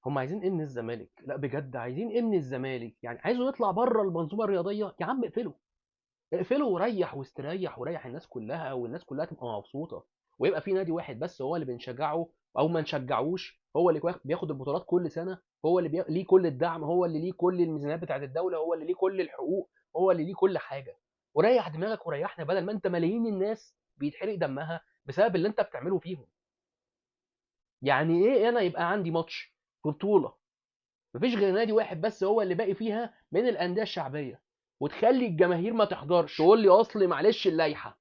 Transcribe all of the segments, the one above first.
هم عايزين ايه من الزمالك؟ لا بجد عايزين ايه من الزمالك؟ يعني عايزه يطلع بره المنظومه الرياضيه؟ يا عم اقفله، اقفله وريح واستريح وريح الناس كلها، والناس كلها تبقى مبسوطه، ويبقى في نادي واحد بس هو اللي بنشجعه، او ما نشجعوش هو اللي بياخد البطولات كل سنه، هو اللي ليه كل الدعم، هو اللي ليه كل الميزانيات بتاعت الدوله، هو اللي ليه كل الحقوق، هو اللي ليه كل حاجه. وريح دماغك وريحنا، بدل ما انت ملايين الناس بيتحرق دمها بسبب اللي انت بتعمله فيهم. يعني ايه انا يبقى عندي ماتش في بطوله مفيش غير نادي واحد بس هو اللي باقي فيها من الانديه الشعبيه، وتخلي الجماهير ما تحضرش، تقول لي اصل معلش اللائحه؟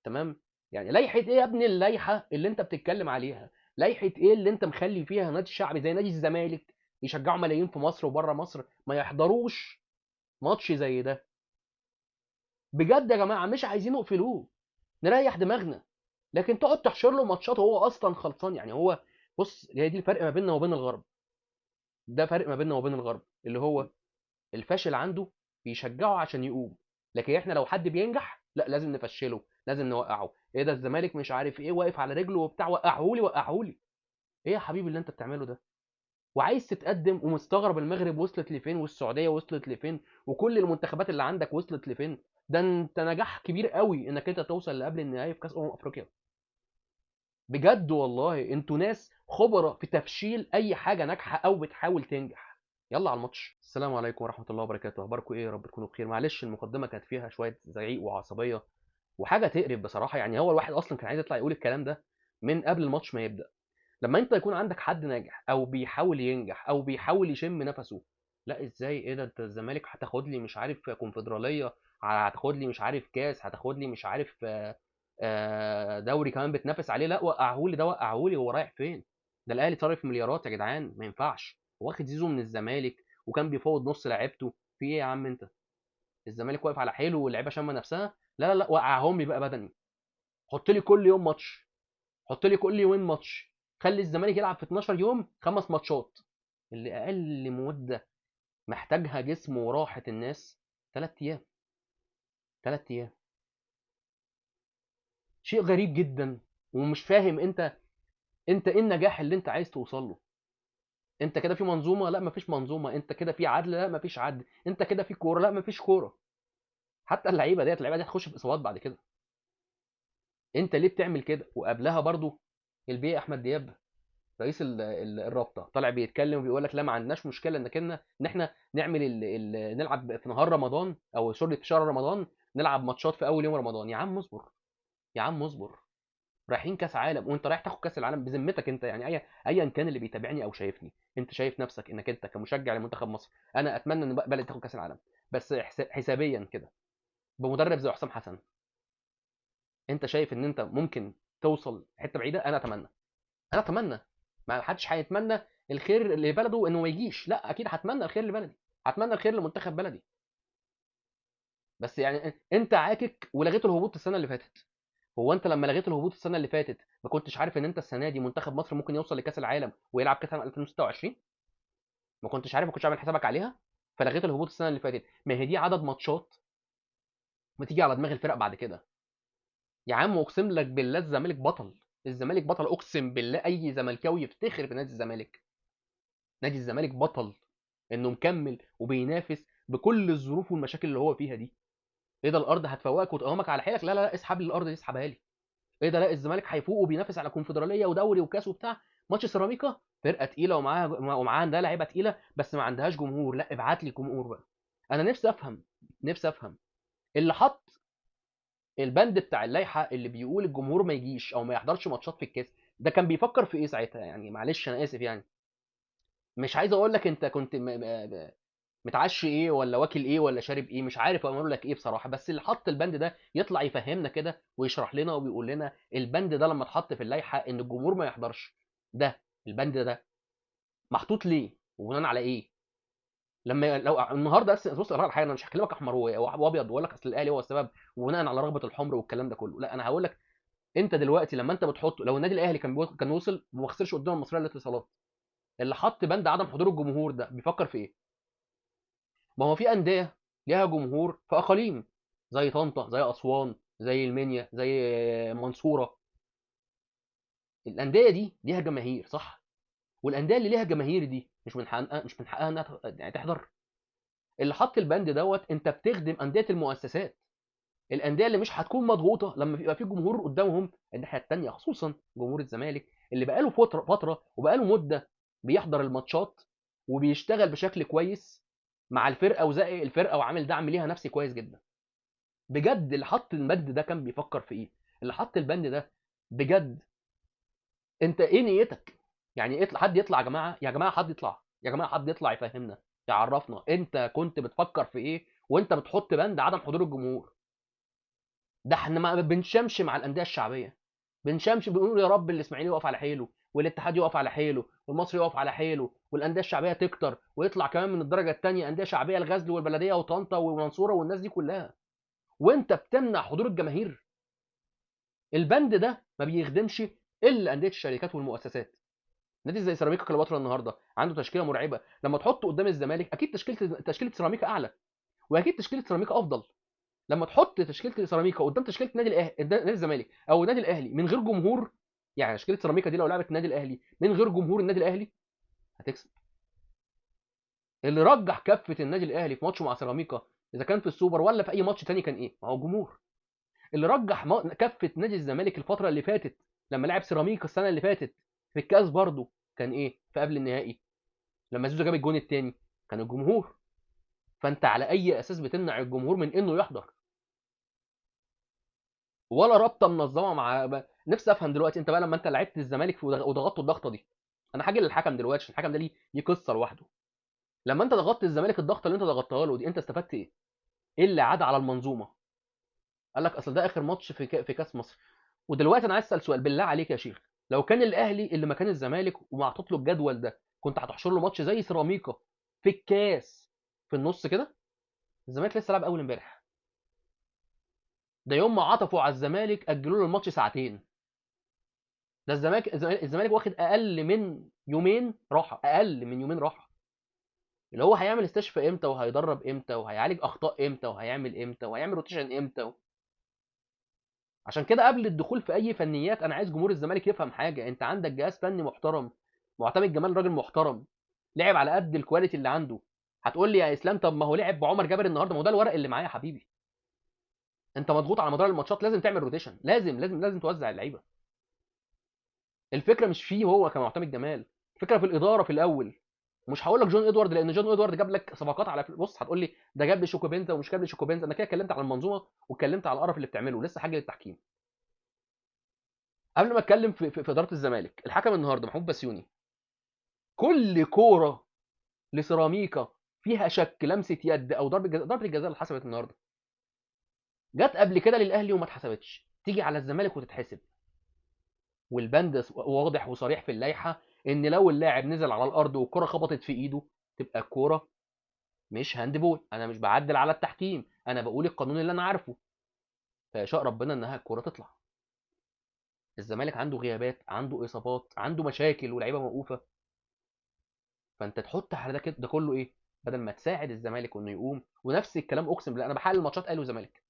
تمام. يعني لائحه ايه يا ابني اللائحه اللي انت بتتكلم عليها؟ لائحه ايه اللي انت مخلي فيها نادي شعبي زي نادي الزمالك يشجعوا ملايين في مصر وبره مصر ما يحضروش ماتش زي ده؟ بجد يا جماعه مش عايزين نقفلوه، نريح دماغنا. لكن تقعد تحشر له ماتشات وهو اصلا خلصان. يعني هو، بص، هي دي الفرق ما بيننا وبين الغرب. ده فرق ما بيننا وبين الغرب، اللي هو الفاشل عنده بيشجعه عشان يقوم. لكن احنا لو حد بينجح لا لازم نفشله، لازم نوقعه. ايه ده الزمالك مش عارف ايه واقف على رجله وبتاع، وقعهولي وقعهولي. ايه يا حبيبي اللي انت بتعمله ده؟ وعايز تتقدم ومستغرب المغرب وصلت لفين والسعوديه وصلت لفين وكل المنتخبات اللي عندك وصلت لفين؟ ده انت نجاح كبير قوي انك انت توصل لقبل النهائي في كاس افريقيا. بجد والله انتوا ناس خبراء في تفشيل اي حاجه ناجحه او بتحاول تنجح. يلا على الماتش. السلام عليكم ورحمه الله وبركاته، اخباركم ايه؟ يا رب تكونوا بخير. معلش المقدمه كانت فيها شويه زعيق وعصبيه وحاجه تقرف بصراحه. يعني هو الواحد اصلا كان عايز يطلع يقول الكلام ده من قبل الماتش ما يبدا. لما انت يكون عندك حد ناجح او بيحاول ينجح او بيحاول يشم نفسه، لا ازاي؟ ايه ده؟ انت الزمالك هتاخد لي مش عارف كونفدراليه، هتاخد لي مش عارف كاس، هتاخد لي مش عارف دوري كمان بتنافس عليه. لا وقعهولي، ده وقعهولي. هو رايح فين؟ ده الاهلي صارف مليارات يا جدعان، ما ينفعش. واخد زيزو من الزمالك وكان بيفوض نص لعيبته. في ايه يا عم انت؟ الزمالك واقف على حيله واللعيبه شامه نفسها. لا لا لا، وقعهم لي بقى بدني. حط لي كل يوم ماتش، حط لي كل يومين ماتش. خلي الزمالك يلعب في 12 يوم 5 ماتشات. اللي اقل مده محتاجها جسمه وراحه الناس 3 ايام. 3 ايام. شيء غريب جدا. ومش فاهم انت ايه النجاح اللي انت عايز توصل له؟ انت كده في منظومه؟ لا مفيش منظومه. انت كده في عدل؟ لا مفيش عدل. انت كده في كوره؟ لا مفيش كوره. حتى اللعيبه دي هتخش في اصابات بعد كده. انت ليه بتعمل كده؟ وقبلها برضو البيه احمد دياب رئيس الرابطه طالع بيتكلم وبيقول لك لا ما عندناش مشكله ان احنا نعمل نلعب في نهار رمضان، او سوري في شهر رمضان، نلعب ماتشات في اول يوم رمضان. يا عم اصبر، يا عم اصبر. رايحين كاس عالم وانت رايح تاخد كاس العالم بذمتك انت؟ يعني ايا كان اللي بيتابعني او شايفني، انت شايف نفسك انك انت كمشجع لمنتخب مصر؟ انا اتمنى ان بلد تاخد كاس العالم، بس حسابيا كده بمدرب زي حسام حسن. انت شايف ان انت ممكن توصل حته بعيده؟ انا اتمنى، انا اتمنى. ما حدش هيتمنى الخير لبلده انه ما يجيش، لا اكيد هتمنى الخير لبلدي، هتمنى الخير لمنتخب بلدي. بس يعني انت عاكك ولغيت الهبوط السنه اللي فاتت. هو انت لما لغيت الهبوط السنه اللي فاتت ما كنتش عارف ان انت السنه دي منتخب مصر ممكن يوصل لكاس العالم ويلعب كاس العالم 2026؟ ما كنتش عارف؟ ما كنتش عامل حسابك عليها؟ فلغيت الهبوط السنه اللي فاتت. ما هي دي عدد ماتشات بتيجي على دماغ الفرق بعد كده. يا عم اقسم لك بالله الزمالك بطل، الزمالك بطل، اقسم بالله اي زملكاوي يفتخر بنادي الزمالك. نادي الزمالك بطل انه مكمل وبينافس بكل الظروف والمشاكل اللي هو فيها دي. ايه ده؟ الارض هتفوقك وتقومك على حيلك؟ لا لا لا، اسحب لي الارض دي، اسحبها لي. ايه ده؟ لا الزمالك هيفوق وبينافس على كونفدراليه ودوري وكاس وبتاع. ماتش سيراميكا فرقه تقيله ومعاها عندها لعيبه تقيله بس ما عندهاش جمهور. لا ابعت لي جمهور بقى. انا نفسي افهم، نفسي افهم اللي حط البند بتاع اللائحه اللي بيقول الجمهور ما يجيش او ما يحضرش ماتشات في الكاس. ده كان بيفكر في ايه ساعتها؟ يعني معلش انا اسف يعني. مش عايز اقول لك انت كنت متعشي ايه ولا واكل ايه ولا شارب ايه، مش عارف اقول لك ايه بصراحه. بس اللي حط البند ده يطلع يفهمنا كده ويشرح لنا وبيقول لنا البند ده لما اتحط في اللائحه ان الجمهور ما يحضرش، ده البند ده محطوط ليه وبناء على ايه؟ لما لو النهارده بص على الحاجه، انا مش هكلمك احمر وابيض واقول لك اصل الاهلي هو السبب وبناء على رغبه الحمر والكلام ده كله. لا انا هقول لك انت دلوقتي لما انت بتحط، لو النادي الاهلي كان وصل وما خسرش قدام المصريه للاتصالات، اللي حط بند عدم حضور الجمهور ده بيفكر في ايه؟ ما هو في أندية ليها جمهور في أقاليم، زي طنطا، زي أسوان، زي المنيا، زي منصورة. الأندية دي ليها جماهير صح؟ والانديه اللي ليها جماهير دي مش من حقها انها يعني تحضر. اللي حط البند دوت انت بتخدم انديه المؤسسات، الانديه اللي مش هتكون مضغوطه لما يبقى في جمهور قدامهم. الناحيه الثانيه خصوصا جمهور الزمالك اللي بقاله فتره وبقاله مده بيحضر الماتشات وبيشتغل بشكل كويس مع الفرقه وزائق الفرقه وعامل دعم ليها نفسي كويس جدا. بجد اللي حط البند ده كان بيفكر في ايه؟ اللي حط البند ده بجد انت ايه نيتك؟ يعني اطلع حد يطلع، يا جماعه يا جماعه حد يطلع، يا جماعه حد يطلع يفهمنا، يعرفنا انت كنت بتفكر في ايه وانت بتحط بند عدم حضور الجمهور. ده احنا ما بنشمش مع الانديه الشعبيه، بنشمش بنقول يا رب الاسماعيلي يقف على حيله والاتحاد يقف على حيله والمصري يقف على حيله والانديه الشعبيه تكتر ويطلع كمان من الدرجه الثانيه انديه شعبيه، الغزل والبلديه وطنطا والمنصوره والناس دي كلها، وانت بتمنع حضور الجماهير. البند ده ما بيخدمش الا انديه الشركات والمؤسسات. نادي زي سيراميكا كليوباترا النهارده عنده تشكيله مرعبه، لما تحطه قدام الزمالك اكيد تشكيله سيراميكا اعلى، واكيد تشكيله سيراميكا افضل. لما تحط تشكيله سيراميكا قدام تشكيله نادي الزمالك او النادي الاهلي من غير جمهور، يعني تشكيله سيراميكا دي لو لعبت النادي الاهلي من غير جمهور النادي الاهلي هتكسب. اللي رجح كفه النادي الاهلي في ماتشه مع سيراميكا اذا كان في السوبر ولا في اي ماتش تاني كان ايه؟ ما هو جمهور. اللي رجح كفه نادي الزمالك الفتره اللي فاتت لما لعب سيراميكا السنه اللي فاتت في الكاس برضه كان ايه؟ في قبل النهائي لما زيزو جاب الجون الثاني كان الجمهور. فانت على اي اساس بتمنع الجمهور من انه يحضر؟ ولا رابطه منظمه نفسي افهم دلوقتي انت بقى لما انت لعبت الزمالك وضغطته الضغطه دي. انا حاجه للحكم دلوقتي عشان الحكم ده ليه قصه لوحده. لما انت ضغطت الزمالك الضغطه اللي انت ضغطتها له دي انت استفدت ايه؟ ايه اللي عاد على المنظومه؟ قال لك اصل ده اخر ماتش في كاس مصر. ودلوقتي انا عايز اسال سؤال بالله عليك يا شيخ، لو كان الاهلي اللي مكان الزمالك ومحطوط له الجدول ده كنت هتحشر له ماتش زي سيراميكا في الكاس في النص كده؟ الزمالك لسه لعب اول امبارح، ده يوم ما عطفوا على الزمالك اجلوا له الماتش ساعتين. ده الزمالك واخد اقل من يومين راحه، اقل من يومين راحه. اللي هو هيعمل استشفاء امتى وهيدرب امتى وهيعالج اخطاء امتى وهيعمل امتى وهيعمل روتيشن امتى. عشان كده قبل الدخول في اي فنيات انا عايز جمهور الزمالك يفهم حاجه، انت عندك جهاز فني محترم، معتمد جمال راجل محترم لعب على قد الكواليتي اللي عنده. هتقول لي يا اسلام طب ما هو لعب بعمر جابر النهارده، ما هو ده الورق اللي معايا يا حبيبي. انت مضغوط على مدار الماتشات لازم تعمل روتيشن، لازم توزع اللعيبه. الفكره مش فيه هو كمعتمد جمال، الفكره في الاداره في الاول. مش هقول لك جون ادوارد لان جون ادوارد جاب لك صفقات على بص هتقول لي ده جاب لي شوكوبينتا ومش جاب لي شوكوبينتا. انا كده اتكلمت على المنظومه واتكلمت على القرف اللي بتعمله، لسه حاجه للتحكيم. قبل ما اتكلم في اداره الزمالك، الحكم النهارده محمود بسيوني كل كوره لسيراميكا فيها شك لمسه يد او ضربه الجزاء اللي حسبت النهارده جت قبل كده للاهلي وما اتحسبتش، تيجي على الزمالك وتتحسب. والبند واضح وصريح في اللائحه ان لو اللاعب نزل على الارض والكره خبطت في ايده تبقى الكوره مش هاند بول. انا مش بعدل على التحكيم، انا بقول القانون اللي انا عارفه. فيشاء ربنا انها الكوره تطلع. الزمالك عنده غيابات، عنده اصابات، عنده مشاكل ولاعيبه موقوفه. فانت تحط على ده كده ده كله ايه؟ بدل ما تساعد الزمالك انه يقوم. ونفس الكلام اقسم بالله انا بحلل ماتشات اهلي وزمالك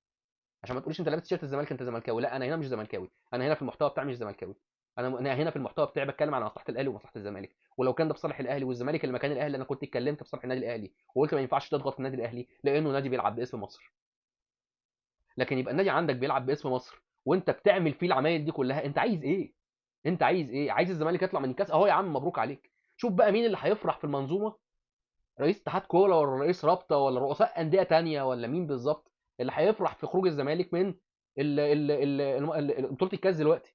عشان ما تقوليش انت لابس تيشيرت الزمالك انت زملكاوي. لا انا هنا مش زملكاوي، انا هنا في المحتوى بتاعي مش زملكاوي. انا هنا في المحتوى بتاعي بتكلم على مصلحه الاهلي ومصلحه الزمالك، ولو كان ده في صالح الاهلي والزمالك اللي مكان الاهلي انا كنت اتكلمت في صالح النادي الاهلي وقلت ما ينفعش تضغط النادي الاهلي لانه نادي بيلعب باسم مصر. لكن يبقى النادي عندك بيلعب باسم مصر وانت بتعمل فيه العمايل دي كلها، انت عايز ايه؟ انت عايز ايه؟ عايز الزمالك يطلع من الكاس اهو يا عم مبروك عليك. شوف بقى مين اللي هيفرح في المنظومه، رئيس اتحاد كوره ولا رئيس رابطه ولا رؤساء انديه تانية ولا مين بالظبط اللي هيفرح في خروج الزمالك من بطوله الكاس دلوقتي؟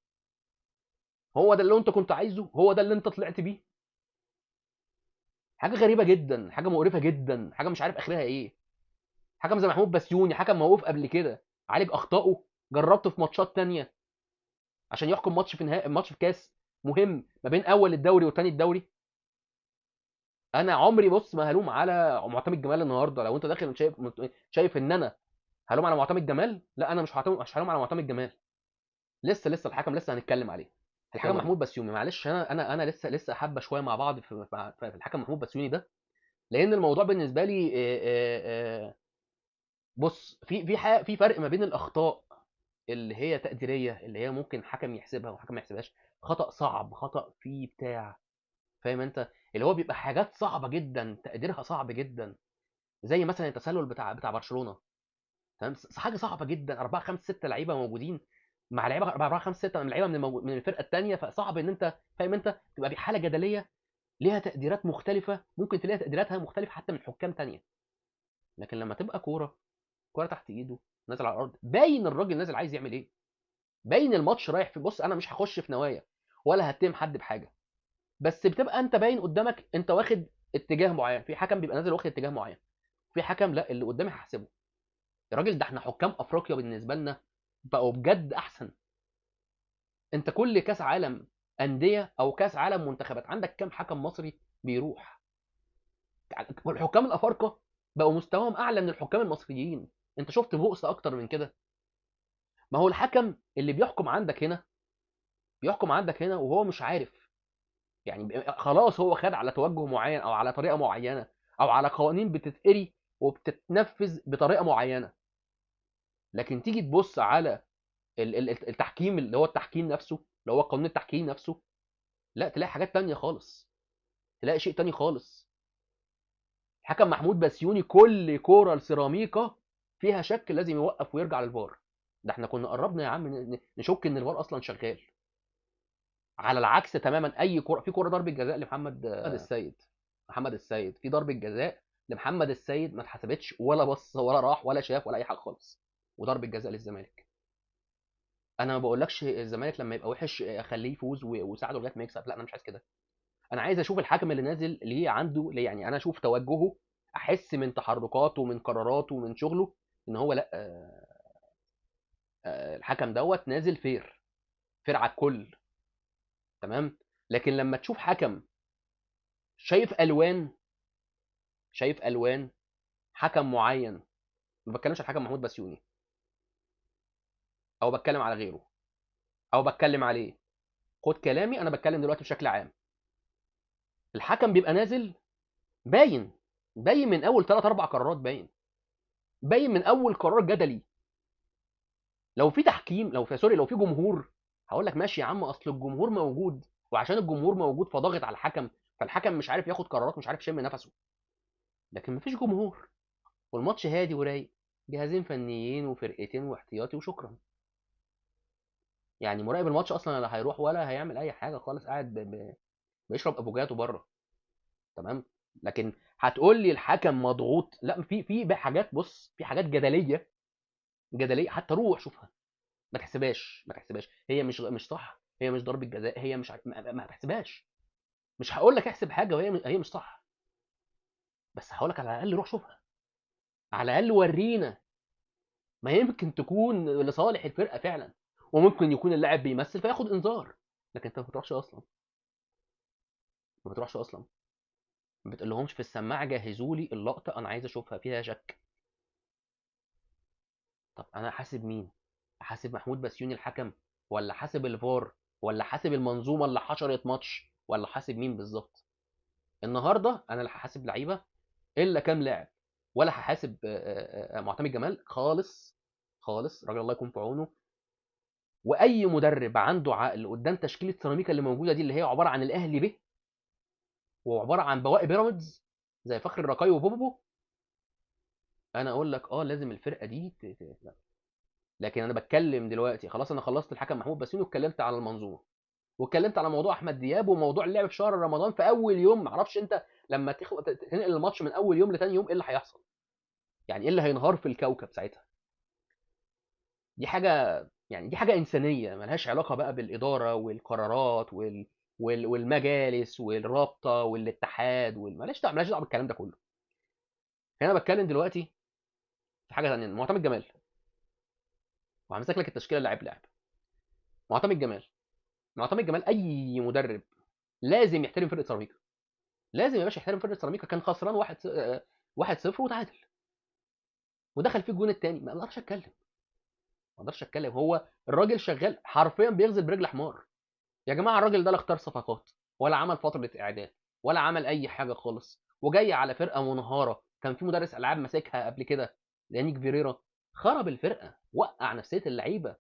هو ده اللي انت كنت عايزه؟ هو ده اللي انت طلعت بيه؟ حاجه غريبه جدا، حاجه مقرفه جدا، حاجه مش عارف اخرها ايه. حكم زي محمود بسيوني حكم موقوف قبل كده عالج اخطائه، جربته في ماتشات تانية عشان يحكم ماتش في نهائي ماتش في كاس مهم ما بين اول الدوري وثاني الدوري. انا عمري بص ما هلوم على معتمد جمال النهارده. لو انت داخل شايف ان انا هلوم على معتمد جمال، لا انا مش هلوم على معتمد جمال. لسه الحكم لسه هنتكلم عليه. الحكم محمود بسيوني معلش انا لسه حابه شويه مع بعض في الحكم محمود بسيوني ده، لان الموضوع بالنسبه لي بص في فرق ما بين الاخطاء اللي هي تقديريه اللي هي ممكن حكم يحسبها وحكم ما يحسبهاش، خطا صعب خطا فيه بتاع فاهم انت؟ اللي هو بيبقى حاجات صعبه جدا، تقديرها صعب جدا، زي مثلا التسلل بتاع برشلونه. تمام، حاجه صعبه جدا، 4 5 6 لعيبه موجودين، مع لعيبه 4 5 6 من لعيبه من الفرقه الثانيه، فصعب ان انت فاهم انت تبقى في حاله جدليه ليها تقديرات مختلفه، ممكن تلاقي تقديراتها مختلفه حتى من حكام تانية. لكن لما تبقى كوره تحت ايده، نازل على الارض، باين الراجل نازل عايز يعمل ايه، باين الماتش رايح في، بص انا مش هخش في نوايا ولا هتهم حد بحاجه، بس بتبقى انت باين قدامك انت واخد اتجاه معين، في حكم بيبقى نازل واخد اتجاه معين، في حكم لا اللي قدامي هحسبه. يا راجل ده احنا حكام افريقيا بالنسبه لنا بقوا بجد احسن. انت كل كاس عالم انديه او كاس عالم منتخبات عندك كام حكم مصري بيروح؟ والحكام الافارقه بقوا مستواهم اعلى من الحكام المصريين. انت شفت بؤس اكتر من كده؟ ما هو الحكم اللي بيحكم عندك هنا، بيحكم عندك هنا وهو مش عارف، يعني خلاص هو خد على توجه معين او على طريقه معينه او على قوانين بتتقري وبتتنفذ بطريقه معينه، لكن تيجي تبص على التحكيم اللي هو التحكيم نفسه، اللي هو قانون التحكيم نفسه، لا تلاقي حاجات تانية خالص، تلاقي شيء تاني خالص. الحكم محمود بسيوني كل كوره لسيراميكا فيها شك لازم يوقف ويرجع للفار. ده احنا كنا قربنا يا عم نشك ان الفار اصلا شغال. على العكس تماما، اي كوره، في كوره ضربه جزاء لمحمد السيد، محمد السيد في ضربه جزاء لمحمد السيد ما اتحسبتش، ولا بص ولا راح ولا شاف ولا اي حاجه خالص، وضربه جزاء للزمالك. انا ما بقولكش الزمالك لما يبقى وحش اخليه يفوز وساعده لغايه ما يكسب، لا انا مش عايز كده. انا عايز اشوف الحكم اللي نازل ليه عنده ليه، يعني انا اشوف توجهه، احس من تحركاته من قراراته من شغله ان هو لا الحكم دوت نازل فير، فير على الكل. تمام. لكن لما تشوف حكم شايف الوان، شايف الوان حكم معين، ما بتكلمش على الحكم محمود بسيوني او بتكلم على غيره او بتكلم عليه، خد كلامي انا بتكلم دلوقتي بشكل عام. الحكم بيبقى نازل باين، باين من اول 3 4 قرارات، باين، باين من اول قرار جدلي. لو في تحكيم، لو في سوري لو في جمهور، هقول لك ماشي يا عم، اصل الجمهور موجود، وعشان الجمهور موجود فضاغط على الحكم، فالحكم مش عارف ياخد قرارات، مش عارف يشم نفسه. لكن مفيش جمهور والماتش هادي ورايق، جهازين فنيين وفرقتين واحتياطي وشكرا. يعني مراقب الماتش اصلا لا هيروح ولا هيعمل اي حاجه خالص، قاعد بيشرب افوكاتو بره. تمام. لكن هتقول لي الحكم مضغوط، لا، في حاجات، بص في حاجات جدليه، جدليه حتى روح شوفها، ما تحسبهاش، ما تحسبهاش، هي مش صح، هي مش ضربه جزاء، هي مش ما تحسبهاش. مش هقول لك احسب حاجه وهي هي مش صح، بس هقول لك على الاقل روح شوفها، على الاقل ورينا، ما يمكن تكون لصالح الفرقه فعلا، وممكن يكون اللاعب بيمثل فياخد انذار. لكن انت ما بتروحش اصلا، ما بتروحش اصلا، ما بتقولهمش في السماعه جهزوا لي اللقطه انا عايز اشوفها فيها شك. طب انا حاسب مين؟ حاسب محمود بسيوني الحكم، ولا حاسب الفار، ولا حاسب المنظومه اللي حشرت ماتش، ولا حاسب مين بالظبط؟ النهارده انا لا هحاسب لعيبه الا كام لاعب، ولا هحاسب معتمد جمال خالص، خالص، راجل الله يكون في عونه. واي مدرب عنده عقل قدام تشكيله سيراميكا اللي موجوده دي، اللي هي عباره عن الاهلي به، وعباره عن بواقي بيراميدز زي فخر الرقاي وبوبو، انا اقول لك اه لازم الفرقه دي لا. لكن انا بتكلم دلوقتي خلاص، انا خلصت الحكم محمود بسيوني واتكلمت على المنظومه، واتكلمت على موضوع احمد دياب وموضوع اللعب في شهر رمضان في اول يوم. معرفش انت لما تنقل الماتش من اول يوم لتاني يوم ايه اللي هيحصل، يعني ايه اللي هينهار في الكوكب ساعتها. دي حاجه، يعني دي حاجه انسانيه ملهاش علاقه بقى بالاداره والقرارات والمجالس والرابطه والاتحاد مالهاش دعوه بالكلام ده كله. هنا بتكلم دلوقتي في حاجه ثانيه، معتمد جمال، وهمسك لك التشكيله لاعب لاعب. معتمد جمال، معتمد جمال اي مدرب لازم يحترم فرقه سيراميكا، لازم يا باشا يحترم فرقه سيراميكا. كان خسران 1-0 وتعادل ودخل فيه الجون الثاني، ما اقدرش اتكلم، ما اقدرش اتكلم. هو الراجل شغال حرفيا بيغزل برجل حمار. يا جماعه الراجل ده لا اختار صفقات ولا عمل فتره اعداد ولا عمل اي حاجه خالص، وجاي على فرقه منهاره كان في مدرس العاب ماسكها قبل كده يانيك فيريرا، خرب الفرقه، وقع نفسيه اللعيبه،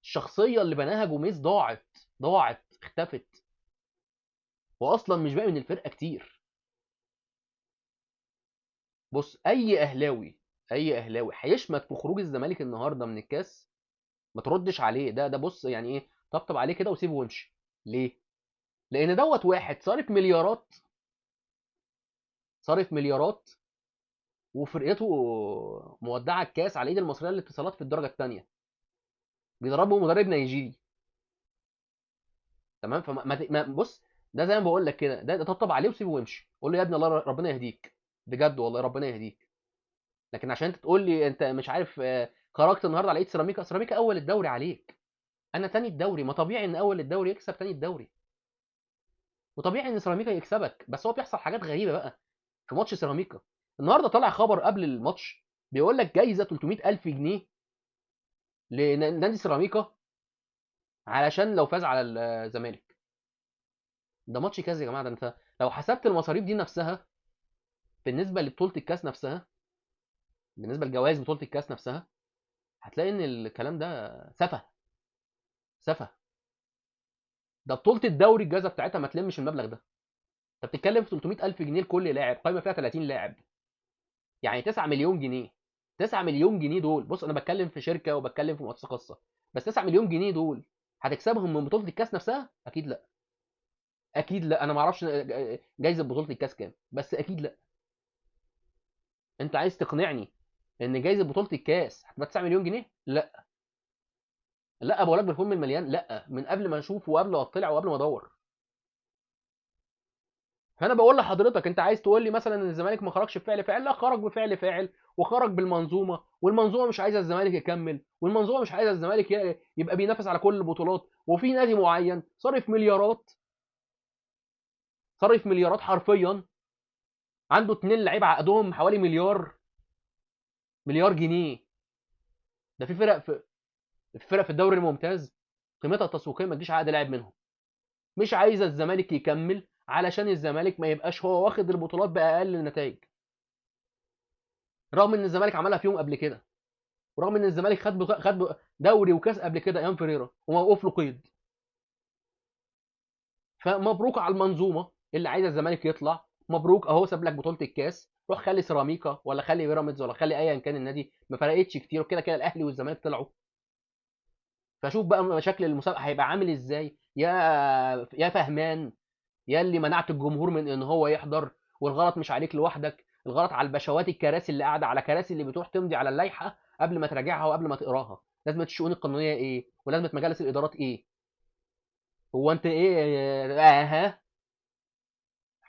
الشخصيه اللي بناها جوميز ضاعت، ضاعت، اختفت. واصلا مش باقي من الفرقه كتير. بص، اي اهلاوي هيشمت في خروج الزمالك النهارده من الكاس، ما تردش عليه. ده بص يعني ايه، طبطب عليه كده وسيبه وامشي. ليه؟ لان دوت واحد صارف مليارات، صارف مليارات، وفرقته مودعه الكاس على ايد المصريه للاتصالات في الدرجه الثانيه، بيدربه مدرب نيجيري. تمام؟ بص، ده زي ما بقول لك كده، ده طبطب عليه وسيبه وامشي. قول له يا ابني الله ربنا يهديك، بجد والله ربنا يهديك. لكن عشان انت تقول لي انت مش عارف خرجت النهارده على ايد سيراميكا. سيراميكا اول الدوري عليك، انا تاني الدوري. ما طبيعي ان اول الدوري يكسب تاني الدوري، وطبيعي ان سيراميكا يكسبك. بس هو بيحصل حاجات غريبه بقى في ماتش سيراميكا. النهارده طلع خبر قبل الماتش بيقول لك جايزه 300,000 جنيه لنادي سيراميكا علشان لو فاز على الزمالك. ده ماتش كاس يا جماعه. ده انت لو حسبت المصاريف دي نفسها بالنسبه لبطوله الكاس نفسها، بالنسبه لجوائز بطوله الكاس نفسها، هتلاقي ان الكلام ده سفه. سفه. ده بطوله الدوري الجائزه بتاعتها ما تلمش المبلغ ده. انت بتتكلم في 300,000 جنيه لكل لاعب، قايمه فيها 30 لاعب، يعني 9 مليون جنيه. 9 مليون جنيه دول، بص انا بتكلم في شركه وبتكلم في مؤسسه خاصه، بس 9 مليون جنيه دول هتكسبهم من بطوله الكاس نفسها؟ اكيد لا. اكيد لا. انا ما اعرفش جايزه بطوله الكاس كام، بس اكيد لا. انت عايز تقنعني ان جايزه بطوله الكاس هتبقى 9 مليون جنيه؟ لا. لا، بقول لك بالفم المليان، لا، من قبل ما اشوف وقبل ما اطلع وقبل ما ادور. فانا بقول لحضرتك، انت عايز تقول لي مثلا ان الزمالك ما خرجش بفعل فاعل؟ لا، خرج بفعل فاعل، وخرج بالمنظومه، والمنظومه مش عايزه الزمالك يكمل، والمنظومه مش عايزه الزمالك يبقى بينافس على كل البطولات. وفي نادي معين صرف مليارات، صرف مليارات حرفيا، عنده اتنين لعيبه عقدهم حوالي مليار جنيه. ده في فرق في الدوري الممتاز قيمتها التسويقيه ما تجيش عقد لاعب منهم. مش عايزه الزمالك يكمل علشان الزمالك ما يبقاش هو واخد البطولات باقل النتائج، رغم ان الزمالك عملها في يوم قبل كده، ورغم ان الزمالك خد دوري وكاس قبل كده ايام فيريرا وموقوف له قيد. فمبروك على المنظومه اللي عايزه الزمالك يطلع. مبروك اهو، ساب لك بطوله الكاس. روح خلي سيراميكا ولا خلي بيراميدز ولا خلي ايا كان النادي، ما فرقتش كتير، وكده كده الاهلي والزمالك طلعوا. فشوف بقى مشاكل المسابقه هيبقى عامل ازاي يا فهمان، يا اللي منعت الجمهور من ان هو يحضر. والغلط مش عليك لوحدك، الغلط على البشوات الكراسي اللي قاعده على كراسي اللي بتروح تمضي على اللائحه قبل ما تراجعها وقبل ما تقراها. لازمه الشؤون القانونيه ايه؟ ولازمه مجالس الادارات ايه؟ هو انت ايه؟ اها،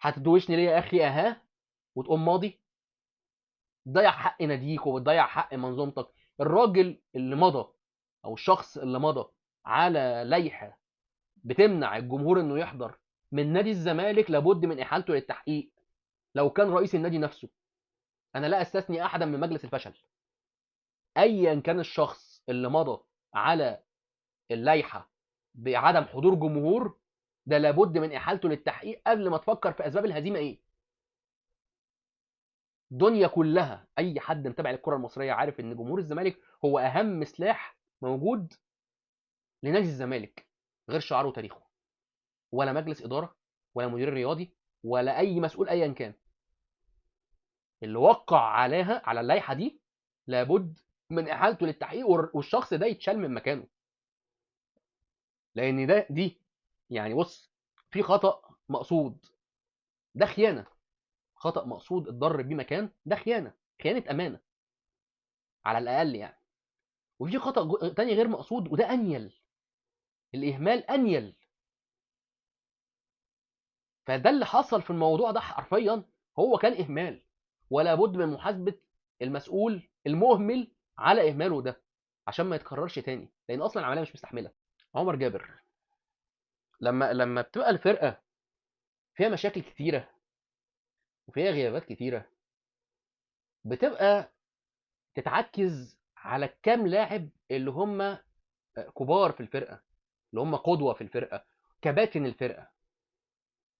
هتدوشني ليه يا اخي؟ اها، وتقوم ماضي؟ تضيع حق ناديك وبتضيع حق منظومتك. الراجل اللي مضى، او الشخص اللي مضى على لائحه بتمنع الجمهور انه يحضر من نادي الزمالك، لابد من احالته للتحقيق. لو كان رئيس النادي نفسه، انا لا استثني احدا من مجلس الفشل، ايا كان الشخص اللي مضى على اللائحه بعدم حضور جمهور، ده لابد من احالته للتحقيق قبل ما تفكر في اسباب الهزيمه ايه. الدنيا كلها، اي حد متابع الكره المصريه عارف ان جمهور الزمالك هو اهم سلاح موجود لنادي الزمالك، غير شعاره وتاريخه، ولا مجلس اداره، ولا مدير رياضي، ولا اي مسؤول ايا كان. اللي وقع عليها على اللائحه دي لابد من احالته للتحقيق، والشخص ده يتشال من مكانه. لان دي يعني بص، في خطا مقصود، ده خيانه. خطا مقصود اتضرر بيه مكان، ده خيانه، خيانه امانه على الاقل يعني. وفي خطا تاني غير مقصود، وده انيل، الاهمال انيل. فده اللي حصل في الموضوع ده حرفيا، هو كان اهمال، ولا بد من محاسبه المسؤول المهمل على اهماله ده، عشان ما يتكررش تاني، لان اصلا العمليه مش مستحمله. عمر جابر، لما بتبقى الفرقه فيها مشاكل كتيره وفيها غيابات كتيره، بتبقى تتعكز على الكام لاعب اللي هم كبار في الفرقه، اللي هم قدوه في الفرقه، كباتن الفرقه.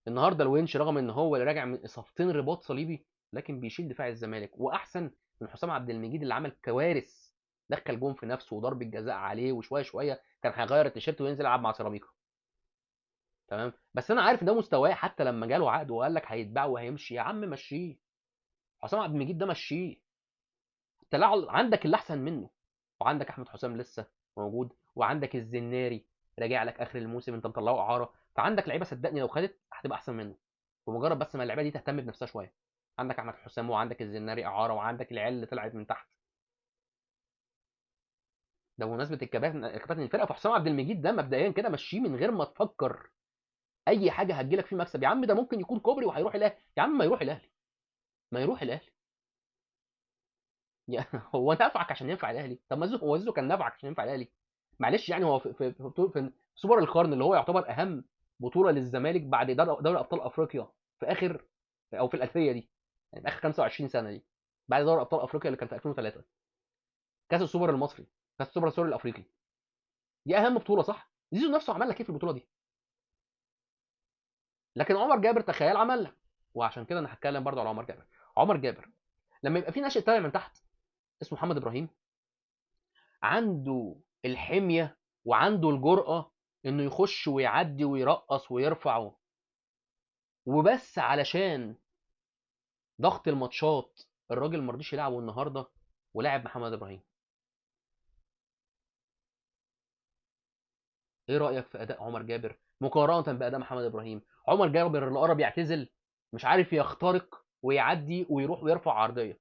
النهارده الونش رغم ان هو اللي راجع من اصابتين رباط صليبي، لكن بيشيل دفاع الزمالك، واحسن من حسام عبد المجيد اللي عمل كوارث، دخل جون في نفسه وضرب الجزاء عليه، وشويه شويه كان هيغير التيشيرت وينزل يلعب مع سيراميكا. تمام، بس انا عارف ان ده مستواه، حتى لما جاله عقد وقال لك هيتباع وهيمشي، يا عم مشيه. حسام عبد المجيد ده مشيه. انت عندك اللي احسن منه، وعندك احمد حسام لسه موجود، وعندك الزناري راجع لك اخر الموسم، انت مطلعه اعاره، فعندك لعيبه صدقني لو خدت هتبقى احسن منه، بمجرد بس ما اللعيبه دي تهتم بنفسها شويه. عندك احمد حسام، وعندك الزناري اعاره، وعندك العيال اللي طلعت من تحت. ده بمناسبه الكباتن الفرقه، فحسام عبد المجيد ده مبدئيا كده مشيه من غير ما تفكر. اي حاجه هتجيلك فيه مكسب يا عم، ده ممكن يكون كوبري وهيروح الاهلي، يا عم ما يروح الاهلي، ما يروح الاهلي. هو نفعك عشان ينفع الاهلي؟ طب ما هو زيزو كان نفعك عشان ينفع الاهلي؟ معلش يعني، هو في سوبر القرن اللي هو يعتبر اهم بطوله للزمالك بعد دوري ابطال افريقيا، في اخر او في الالفيه دي، يعني في اخر 25 سنه دي، بعد دوري ابطال افريقيا اللي كان في 2003، كاس السوبر المصري، كاس السوبر السوري الافريقي، دي اهم بطوله صح؟ زيزو نفسه عمل لك ايه في البطوله دي؟ لكن عمر جابر تخيل عمل لك. وعشان كده انا هتكلم برضه على عمر جابر. عمر جابر لما يبقى في ناشئ طالع من تحت اسمه محمد ابراهيم، عنده الحميه وعنده الجرأه انه يخش ويعدي ويرقص ويرفع، وبس علشان ضغط الماتشات الراجل ما رضيش يلعبه النهارده ولعب محمد ابراهيم. ايه رايك في اداء عمر جابر مقارنه باداء محمد ابراهيم؟ عمر جابر اللي قرب يعتزل مش عارف يخترق ويعدي ويروح ويرفع عرضيه،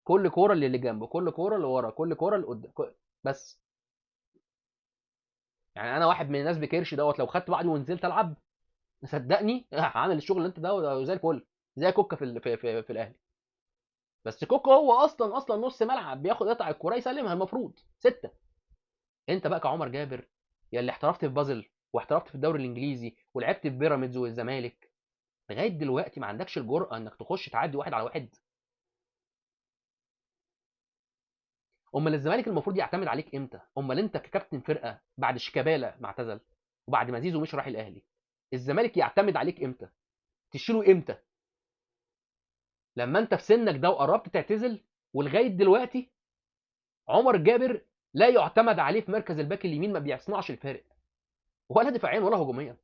كل كوره اللي جنبه، كل كوره اللي ورا، كل كوره اللي قدام، بس. يعني انا واحد من الناس بكرش دوت، لو خدت بعضي ونزلت العب صدقني هعمل الشغل اللي انت ده زي الفل، زي كوكا في الاهلي. بس كوكا هو اصلا نص ملعب، بياخد قطع الكوره يسلمها المفروض سته. انت بقى كعمر جابر، يا اللي احترفت في بازل واحترفت في الدوري الانجليزي ولعبت في بيراميدز والزمالك، لغايه دلوقتي ما عندكش الجرأه انك تخش تعدي واحد على واحد. امال الزمالك المفروض يعتمد عليك امتى؟ امال انت ككابتن فرقه بعد شيكابالا ما اعتزل وبعد ما زيزو مش راح الاهلي، الزمالك يعتمد عليك امتى؟ تشيله امتى؟ لما انت في سنك ده وقربت تعتزل، ولغايه دلوقتي عمر جابر لا يعتمد عليه في مركز الباك اليمين، ما بيصنعش الفارق ولا دفاعيا ولا هجوميا.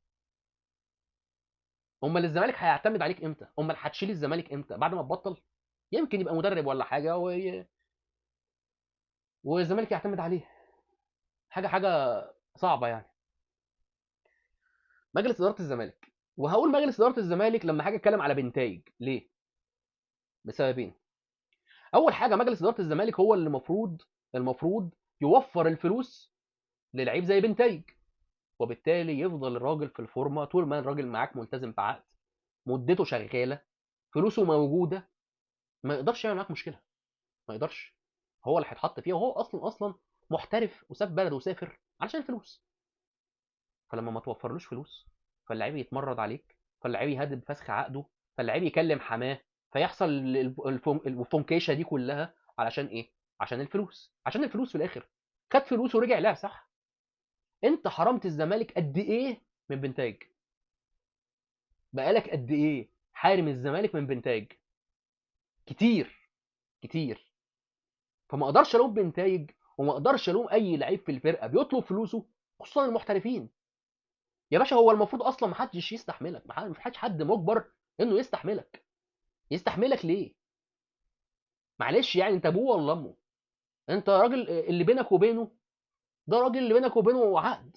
امال الزمالك هيعتمد عليك امتى؟ امال هتشيل الزمالك امتى؟ بعد ما تبطل؟ يمكن يبقى مدرب ولا حاجه والزمالك يعتمد عليه. حاجه صعبه يعني. مجلس اداره الزمالك، وهقول مجلس اداره الزمالك لما حاجه اتكلم على بنتايج ليه، بسببين. اول حاجه، مجلس اداره الزمالك هو اللي المفروض يوفر الفلوس للعيب زي بنتايج، وبالتالي يفضل الراجل في الفورمه طول ما الراجل معاك ملتزم بعقد، مدته شغاله، فلوسه موجوده، ما يقدرش يعمل معاك مشكله، ما يقدرش. هو اللي هيتحط فيها، وهو اصلا محترف وساب بلده وسافر علشان الفلوس. فلما ما توفرلوش فلوس، فاللعيب يتمرد عليك، فاللعيب يهدد فسخ عقده، فاللعيب يكلم حماه، فيحصل الفونكيشه دي كلها علشان ايه؟ عشان الفلوس، عشان الفلوس في الاخر. خد فلوس ورجع لعب صح. انت حرمت الزمالك قد ايه من بنتاج؟ بقالك قد ايه حارم الزمالك من بنتاج؟ كتير، كتير. فما اقدرش الوم بنتايج، وما اقدرش الوم اي لعيب في الفرقه بيطلب فلوسه، خصوصا المحترفين. يا باشا هو المفروض اصلا ما حدش يستحملك، ما حدش حد مجبر انه يستحملك. يستحملك ليه؟ معلش يعني، انت ابوه ولا امه؟ انت راجل اللي بينك وبينه، ده راجل اللي بينك وبينه عقد،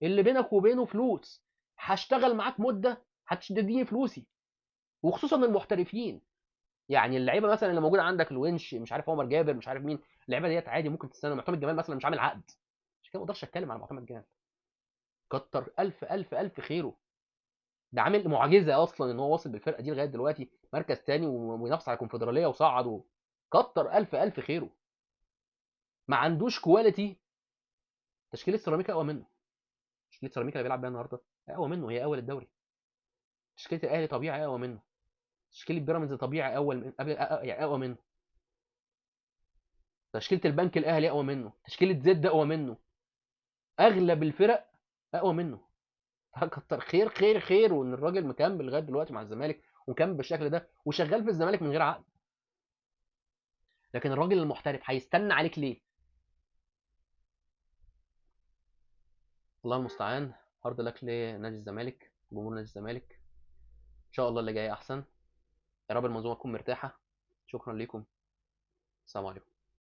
اللي بينك وبينه فلوس، هشتغل معاك مده هتديني فلوسي. وخصوصا المحترفين، يعني اللعيبه مثلا اللي موجوده عندك، الونش مش عارف عمر جابر مش عارف مين، اللعيبه ديت عادي ممكن تستنى. معتمد جمال مثلا مش عامل عقد، عشان كده ما اقدرش اتكلم على معتمد جمال. كتر الف الف الف خيره، ده عامل معجزه اصلا ان هو واصل بالفرقه دي لغايه دلوقتي مركز تاني وينافس على الكونفدراليه وصعد كتر الف الف خيره. ما عندوش كواليتي. تشكيله سيراميكا اقوى منه، تشكيله سيراميكا اللي بيلعب بيها النهارده اقوى منه، هي اول الدوري. تشكيله الاهلي طبيعي اقوى منه، تشكيله بيراميدز طبيعي اول من قبل يعني اقوى منه، تشكيله البنك الاهلي اقوى منه، تشكيله زد اقوى منه، اغلب الفرق اقوى منه. كتر خير خير خير، وان الراجل مكمل لغايه دلوقتي مع الزمالك ومكمل بالشكل ده وشغال في الزمالك من غير عقد. لكن الراجل المحترف هيستنى عليك ليه؟ الله المستعان. هارد لك لنادي الزمالك. جمهور نادي الزمالك. ان شاء الله اللي جاي احسن. يا رب المنظومه تكون مرتاحه. شكرا لكم. السلام عليكم.